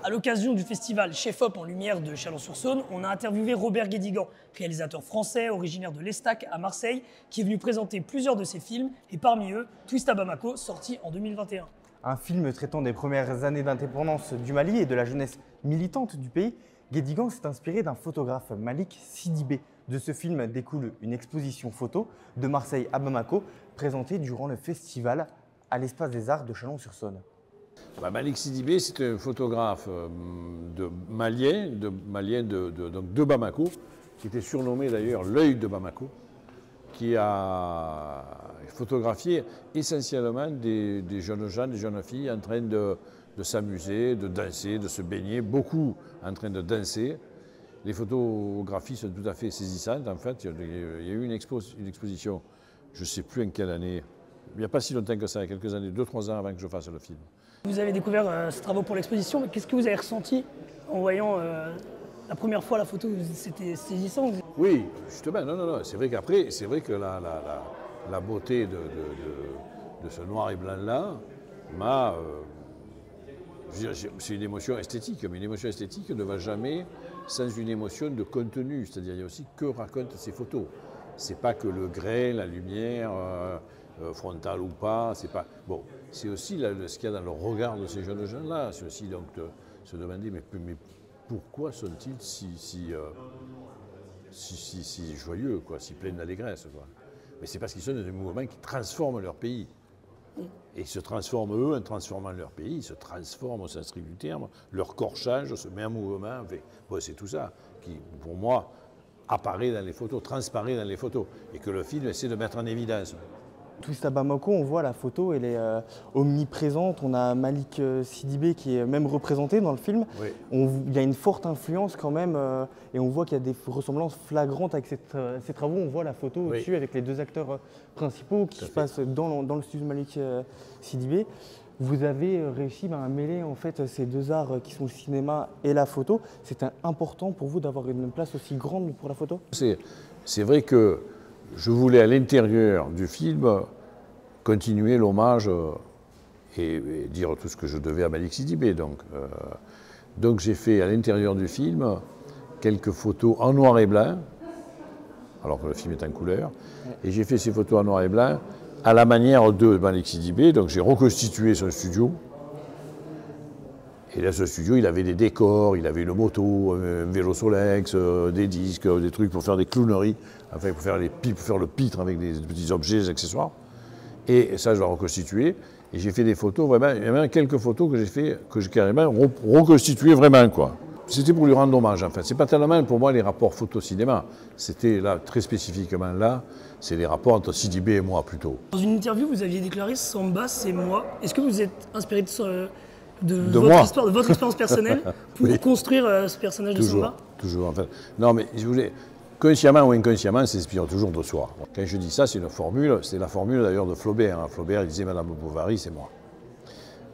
À l'occasion du festival Chef-Op en lumière de Chalon-sur-Saône, on a interviewé Robert Guédigan, réalisateur français originaire de l'Estac à Marseille, qui est venu présenter plusieurs de ses films, et parmi eux, Twist à Bamako, sorti en 2021. Un film traitant des premières années d'indépendance du Mali et de la jeunesse militante du pays, Guédigan s'est inspiré d'un photographe, Malik Sidibé. De ce film découle une exposition photo de Marseille à Bamako, présentée durant le festival à l'Espace des Arts de Chalon-sur-Saône. Malik Sidibé, c'est un photographe malien de Bamako, qui était surnommé d'ailleurs l'œil de Bamako, qui a photographié essentiellement des jeunes gens, des jeunes filles en train de s'amuser, de danser, de se baigner, beaucoup en train de danser. Les photographies sont tout à fait saisissantes. En fait, il y a eu une exposition, je ne sais plus en quelle année, il n'y a pas si longtemps que ça, il y a quelques années, 2-3 ans avant que je fasse le film. Vous avez découvert ces travaux pour l'exposition, mais qu'est-ce que vous avez ressenti en voyant la première fois la photo? C'était saisissant? Oui, justement, non, c'est vrai qu'après, c'est vrai que la beauté de ce noir et blanc-là m'a... c'est une émotion esthétique, mais une émotion esthétique ne va jamais sans une émotion de contenu, c'est-à-dire il y a aussi que racontent ces photos. C'est pas que le grain, la lumière, frontale ou pas, c'est pas... Bon, c'est aussi ce qu'il y a dans le regard de ces jeunes gens-là, c'est aussi donc de se demander mais pourquoi sont-ils si joyeux, quoi, si pleins d'allégresse, quoi. Mais c'est parce qu'ils sont dans des mouvements qui transforment leur pays. Et ils se transforment eux, en transformant leur pays, ils se transforment au sens strict du terme, leur corps change, se met en mouvement, bon, c'est tout ça qui, pour moi, apparaît dans les photos, transparaît dans les photos, et que le film essaie de mettre en évidence. Twist à Bamako, on voit la photo, elle est omniprésente. On a Malik Sidibé qui est même représenté dans le film. Oui. Il y a une forte influence quand même et on voit qu'il y a des ressemblances flagrantes avec ces travaux. On voit la photo Oui. au-dessus avec les deux acteurs principaux qui se passent dans le studio de Malik Sidibé. Vous avez réussi à mêler en fait ces deux arts qui sont le cinéma et la photo. C'était important pour vous d'avoir une place aussi grande pour la photo? C'est vrai que je voulais à l'intérieur du film continuer l'hommage et dire tout ce que je devais à Malik Sidibé. Donc j'ai fait à l'intérieur du film quelques photos en noir et blanc, alors que le film est en couleur, et j'ai fait ces photos en noir et blanc à la manière de Malik Sidibé. Donc j'ai reconstitué son studio. Et là, ce studio, il avait des décors, il avait une moto, un vélo Solex, des disques, des trucs pour faire des clowneries, enfin pour faire le pitre avec des petits objets, des accessoires. Et ça, je l'ai reconstitué. Et j'ai fait des photos, vraiment, il y a même quelques photos que j'ai fait, que j'ai carrément reconstituées vraiment, quoi. C'était pour lui rendre hommage, en fait. C'est pas tellement pour moi les rapports photo-cinéma. C'était là, très spécifiquement là, c'est les rapports entre Sidibé et moi, plutôt. Dans une interview, vous aviez déclaré « Samba, c'est moi ». Est-ce que vous êtes inspiré de votre expérience personnelle pour Oui. construire ce personnage de Samba? Toujours, en fait. Non, mais je voulais, consciemment ou inconsciemment, on s'inspire toujours de soi. Quand je dis ça, c'est une formule, c'est la formule d'ailleurs de Flaubert. Hein. Flaubert, il disait Madame Bovary, c'est moi.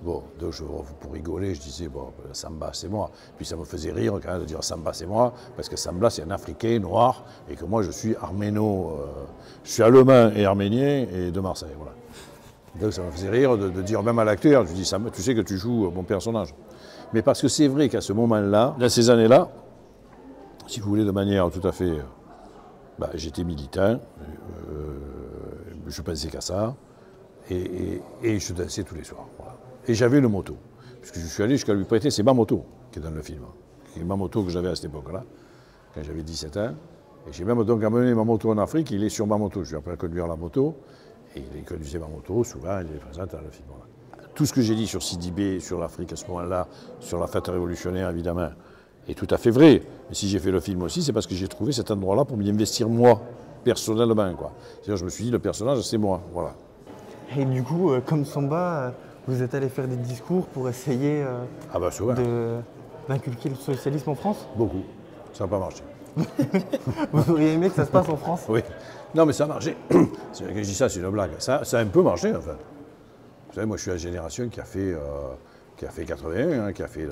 Bon, donc pour rigoler, je disais, bon, Samba, c'est moi. Puis ça me faisait rire quand même de dire Samba, c'est moi, parce que Samba, c'est un Africain noir, et que moi, je suis je suis allemand et arménien et de Marseille, voilà. Donc ça me faisait rire de dire même à l'acteur, je lui dis, tu sais que tu joues mon personnage. Mais parce que c'est vrai qu'à ce moment-là, dans ces années-là, si vous voulez, de manière tout à fait... j'étais militant, je pensais qu'à ça, et je dansais tous les soirs. Voilà. Et j'avais une moto, puisque je suis allé jusqu'à lui prêter, c'est ma moto qui est dans le film. C'est ma moto que j'avais à cette époque-là, quand j'avais 17 ans. Et j'ai même donc amené ma moto en Afrique, il est sur ma moto, je lui ai appris à conduire la moto. Et il conduisait ma moto, souvent, il est présent dans le film. Voilà. Tout ce que j'ai dit sur Sidibé, sur l'Afrique à ce moment-là, sur la fête révolutionnaire, évidemment, est tout à fait vrai. Mais si j'ai fait le film aussi, c'est parce que j'ai trouvé cet endroit-là pour m'y investir moi, personnellement, quoi. C'est-à-dire, je me suis dit, le personnage, c'est moi, voilà. Et du coup, comme Samba, vous êtes allé faire des discours pour essayer d'inculquer le socialisme en France? Beaucoup. Ça n'a pas marché. Vous auriez aimé que ça se passe en France? Oui. Non, mais ça a marché. Quand je dis ça, c'est une blague. Ça a un peu marché, en fait. Vous savez, moi, je suis la génération qui a fait 81, hein, qui a fait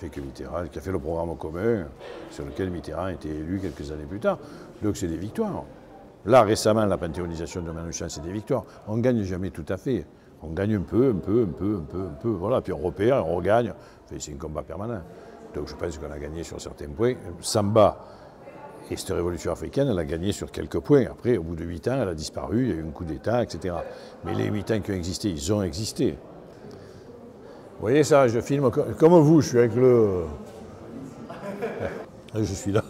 que Mitterrand, qui a fait le programme commun, sur lequel Mitterrand a été élu quelques années plus tard. Donc, c'est des victoires. Là, récemment, la panthéonisation de Manouchian, c'est des victoires. On ne gagne jamais tout à fait. On gagne un peu, voilà, puis on repère, on regagne. Enfin, c'est un combat permanent. Donc je pense qu'on a gagné sur certains points. Samba et cette révolution africaine, elle a gagné sur quelques points. Après, au bout de 8 ans, elle a disparu, il y a eu un coup d'État, etc. Mais les 8 ans qui ont existé, ils ont existé. Vous voyez ça, je filme comme vous, je suis avec le... Je suis là.